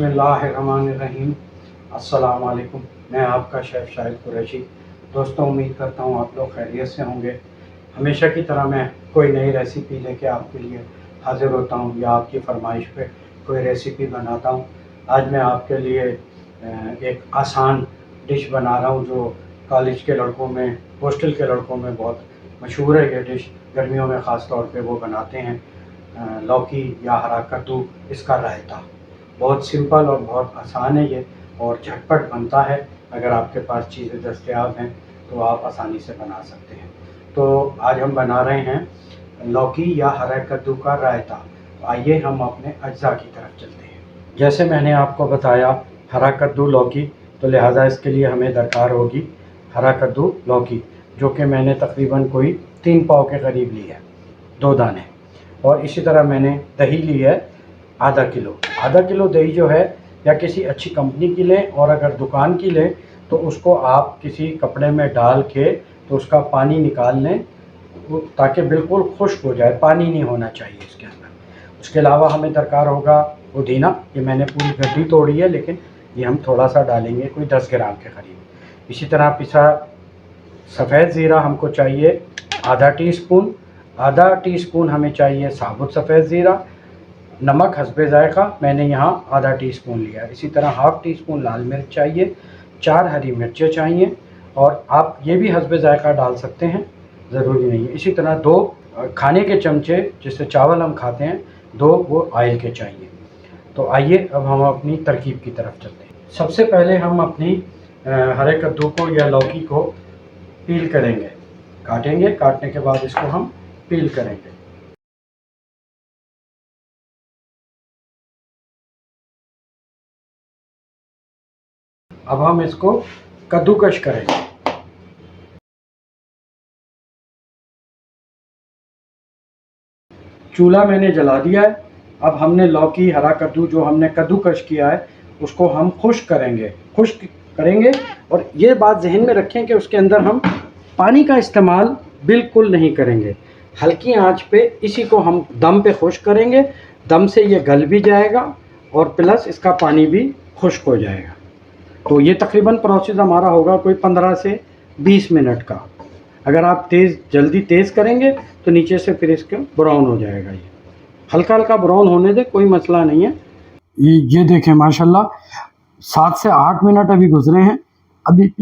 बिस्मिल्लाहिर्रहमानिर्रहीम। अस्सलाम वालेकुम। मैं आपका शेफ़ शाहिद कुरैशी। दोस्तों, उम्मीद करता हूँ आप लोग खैरियत से होंगे। हमेशा की तरह मैं कोई नई रेसिपी लेके आपके लिए हाज़िर होता हूँ या आपकी फरमाइश पे कोई रेसिपी बनाता हूँ। आज मैं आपके लिए एक आसान डिश बना रहा हूँ जो कॉलेज के लड़कों में, हॉस्टल के लड़कों में बहुत मशहूर है। ये डिश गर्मियों में ख़ास तौर पे वो बनाते हैं। लौकी या हरा कद्दू, इसका रायता बहुत सिंपल और बहुत आसान है ये, और झटपट बनता है। अगर आपके पास चीज़ें दस्तयाब हैं तो आप आसानी से बना सकते हैं। तो आज हम बना रहे हैं लौकी या हरा कद्दू का रायता। तो आइए हम अपने अज्जा की तरफ चलते हैं। जैसे मैंने आपको बताया, हरा कद्दू लौकी, तो लिहाजा इसके लिए हमें दरकार होगी हरा कद्दू लौकी, जो कि मैंने तकरीबन कोई 3 पाव के करीब ली है, 2 दाने। और इसी तरह मैंने दही ली है आधा किलो दही जो है, या किसी अच्छी कंपनी की लें, और अगर दुकान की लें तो उसको आप किसी कपड़े में डाल के तो उसका पानी निकाल लें, ताकि बिल्कुल खुश्क हो जाए, पानी नहीं होना चाहिए इसके अंदर। उसके अलावा हमें दरकार होगा पुदीना। ये मैंने पूरी गड्डी तोड़ी है, लेकिन ये हम थोड़ा सा डालेंगे, कोई 10 ग्राम के करीब। इसी तरह पिसा सफ़ेद ज़ीरा हमको चाहिए आधा टी स्पून हमें चाहिए साबुत सफ़ेद ज़ीरा। नमक हस्बे ज़ायक़ा मैंने यहाँ आधा टी स्पून लिया है। इसी तरह हाफ़ टी स्पून लाल मिर्च चाहिए, 4 हरी मिर्चें चाहिए, और आप ये भी हस्बे ज़ायक़ा डाल सकते हैं, ज़रूरी नहीं है। इसी तरह 2 खाने के चमचे, जिससे चावल हम खाते हैं, 2 वो ऑयल के चाहिए। तो आइए अब हम अपनी तरकीब की तरफ चलते हैं। सबसे पहले हम अपनी हरे कद्दू को या लौकी को पील करेंगे, काटेंगे। काटने के बाद इसको हम पील करेंगे। अब हम इसको कद्दूकश करेंगे। चूल्हा मैंने जला दिया है। अब हमने लौकी, हरा कद्दू जो हमने कद्दूकश किया है, उसको हम खुश्क करेंगे। और ये बात जहन में रखें कि उसके अंदर हम पानी का इस्तेमाल बिल्कुल नहीं करेंगे। हल्की आंच पे इसी को हम दम पे खुश्क करेंगे। दम से ये गल भी जाएगा और प्लस इसका पानी भी खुश्क हो जाएगा। तो ये तकरीबन प्रोसेस हमारा होगा कोई 15 से 20 मिनट का। अगर आप जल्दी तेज़ करेंगे तो नीचे से फिर इसका ब्राउन हो जाएगा। ये हल्का हल्का ब्राउन होने दे, कोई मसला नहीं है। ये देखें माशाल्लाह 7 से 8 मिनट अभी गुजरे हैं। अभी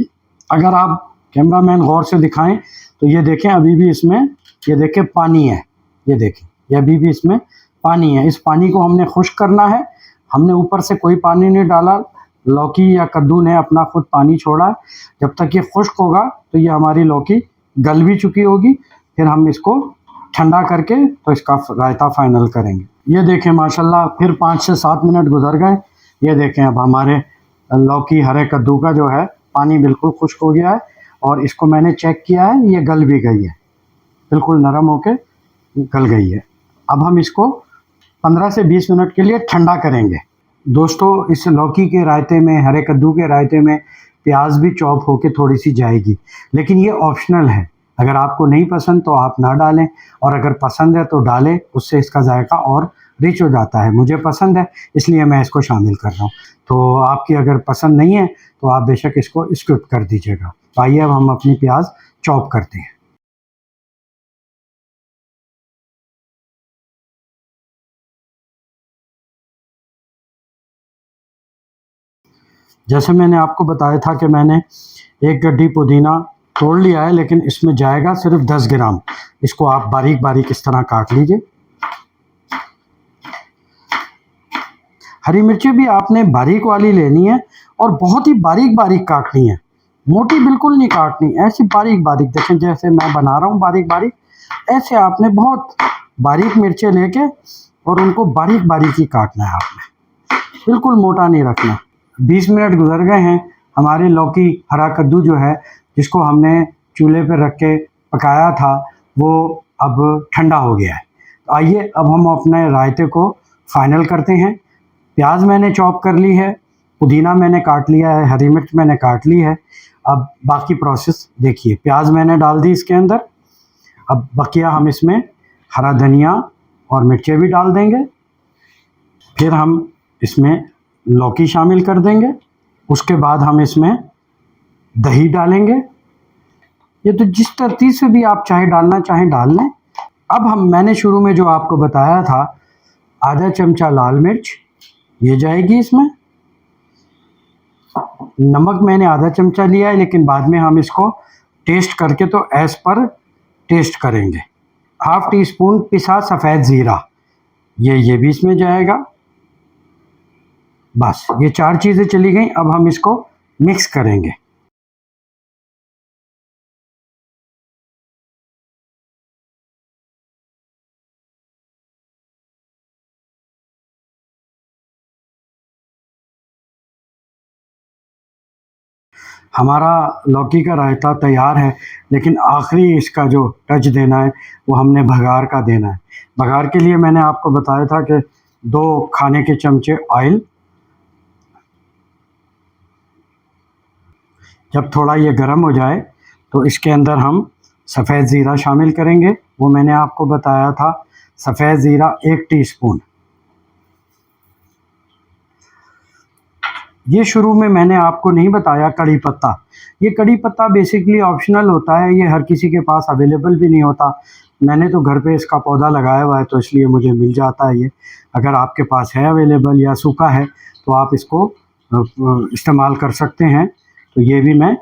अगर आप कैमरामैन गौर से दिखाएं तो ये देखें, अभी भी इसमें ये देखें पानी है। ये देखें, ये अभी भी इसमें पानी है। इस पानी को हमने खुश्क करना है। हमने ऊपर से कोई पानी नहीं डाला। लौकी या कद्दू ने अपना खुद पानी छोड़ा। जब तक ये खुश्क होगा तो ये हमारी लौकी गल भी चुकी होगी। फिर हम इसको ठंडा करके तो इसका रायता फाइनल करेंगे। ये देखें माशाल्लाह फिर 5 से 7 मिनट गुजर गए। ये देखें अब हमारे लौकी हरे कद्दू का जो है पानी बिल्कुल खुश्क हो गया है, और इसको मैंने चेक किया है, ये गल भी गई है, बिल्कुल नरम होके गल गई है। अब हम इसको 15 से 20 मिनट के लिए ठंडा करेंगे। दोस्तों, इस लौकी के रायते में, हरे कद्दू के रायते में प्याज भी चॉप होके थोड़ी सी जाएगी, लेकिन ये ऑप्शनल है। अगर आपको नहीं पसंद तो आप ना डालें, और अगर पसंद है तो डालें, उससे इसका जायका और रिच हो जाता है। मुझे पसंद है इसलिए मैं इसको शामिल कर रहा हूँ। तो आपकी अगर पसंद नहीं है तो आप बेशक इसको स्किप कर दीजिएगा। तो आइए अब हम अपनी प्याज चॉप करते हैं। जैसे मैंने आपको बताया था कि मैंने एक गड्डी पुदीना तोड़ लिया है, लेकिन इसमें जाएगा सिर्फ 10 ग्राम। इसको आप बारीक बारीक इस तरह काट लीजिए। हरी मिर्ची भी आपने बारीक वाली लेनी है, और बहुत ही बारीक बारीक काटनी है, मोटी बिल्कुल नहीं काटनी, ऐसी बारीक बारीक। देखें जैसे मैं बना रहा हूँ बारीक बारीक, ऐसे आपने बहुत बारीक मिर्चें लेके और उनको बारीक बारीक ही काटना है आपने, बिल्कुल मोटा नहीं रखना। 20 मिनट गुजर गए हैं। हमारी लौकी हरा कद्दू जो है, जिसको हमने चूल्हे पर रख के पकाया था, वो अब ठंडा हो गया है। तो आइए अब हम अपने रायते को फाइनल करते हैं। प्याज मैंने चॉप कर ली है, पुदीना मैंने काट लिया है, हरी मिर्च मैंने काट ली है। अब बाकी प्रोसेस देखिए। प्याज मैंने डाल दी इसके अंदर। अब बकिया हम इसमें हरा धनिया और मिर्चें भी डाल देंगे। फिर हम इसमें लौकी शामिल कर देंगे। उसके बाद हम इसमें दही डालेंगे। ये तो जिस तरतीब से भी आप चाहे डालना चाहें डाल लें। अब मैंने शुरू में जो आपको बताया था, आधा चमचा लाल मिर्च ये जाएगी इसमें। नमक मैंने आधा चमचा लिया है, लेकिन बाद में हम इसको टेस्ट करके तो एज पर टेस्ट करेंगे। हाफ टी स्पून पिसा सफ़ेद ज़ीरा ये भी इसमें जाएगा। बस ये 4 चीज़ें चली गई। अब हम इसको मिक्स करेंगे। हमारा लौकी का रायता तैयार है, लेकिन आखिरी इसका जो टच देना है वो हमने बघार का देना है। बघार के लिए मैंने आपको बताया था कि 2 खाने के चमचे ऑयल। जब थोड़ा ये गर्म हो जाए तो इसके अंदर हम सफ़ेद ज़ीरा शामिल करेंगे। वो मैंने आपको बताया था, सफ़ेद ज़ीरा 1 टीस्पून। ये शुरू में मैंने आपको नहीं बताया कड़ी पत्ता। ये कड़ी पत्ता बेसिकली ऑप्शनल होता है, ये हर किसी के पास अवेलेबल भी नहीं होता। मैंने तो घर पे इसका पौधा लगाया हुआ है, तो इसलिए मुझे मिल जाता है ये। अगर आपके पास है अवेलेबल या सूखा है तो आप इसको इस्तेमाल कर सकते हैं। तो ये भी मैं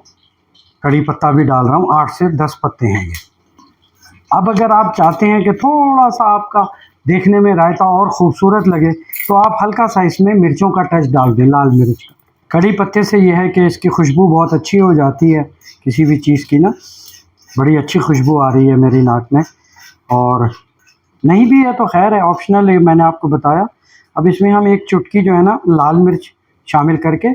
कड़ी पत्ता भी डाल रहा हूँ, 8 से 10 पत्ते हैं ये। अब अगर आप चाहते हैं कि थोड़ा सा आपका देखने में रायता और ख़ूबसूरत लगे तो आप हल्का सा इसमें मिर्चों का टच डाल दें, लाल मिर्च का। कड़ी पत्ते से यह है कि इसकी खुशबू बहुत अच्छी हो जाती है, किसी भी चीज़ की ना बड़ी अच्छी खुशबू आ रही है मेरी नाक में। और नहीं भी है तो खैर है, ऑप्शनल है, मैंने आपको बताया। अब इसमें हम 1 चुटकी जो है ना लाल मिर्च शामिल करके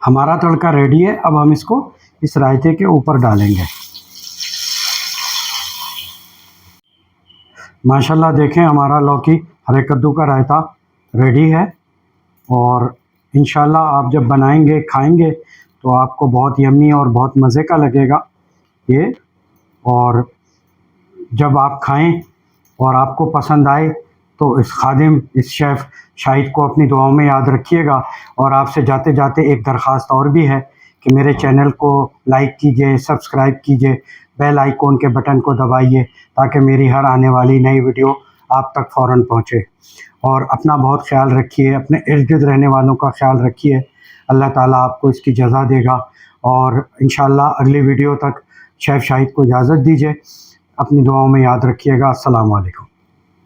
हमारा तड़का रेडी है। अब हम इसको इस रायते के ऊपर डालेंगे। माशाल्लाह देखें, हमारा लौकी हरे कद्दू का रायता रेडी है। और इंशाल्लाह आप जब बनाएंगे खाएंगे तो आपको बहुत यम्मी और बहुत मज़े का लगेगा ये। और जब आप खाएं और आपको पसंद आए तो इस खादिम, इस शेफ़ शाहिद को अपनी दुआओं में याद रखिएगा। और आपसे जाते जाते एक दरख्वास्त और भी है कि मेरे चैनल को लाइक कीजिए, सब्सक्राइब कीजिए, बेल आइकॉन के बटन को दबाइए ताकि मेरी हर आने वाली नई वीडियो आप तक फ़ौरन पहुँचे। और अपना बहुत ख्याल रखिए, अपने इर्द गिर्द रहने वालों का ख्याल रखिए। अल्लाह ताला आपको इसकी जज़ा देगा। और इंशाल्लाह अगली वीडियो तक शेफ़ शाहिद को इजाज़त दीजिए। अपनी दुआओं में याद रखिएगा। अस्सलामु अलैकुम।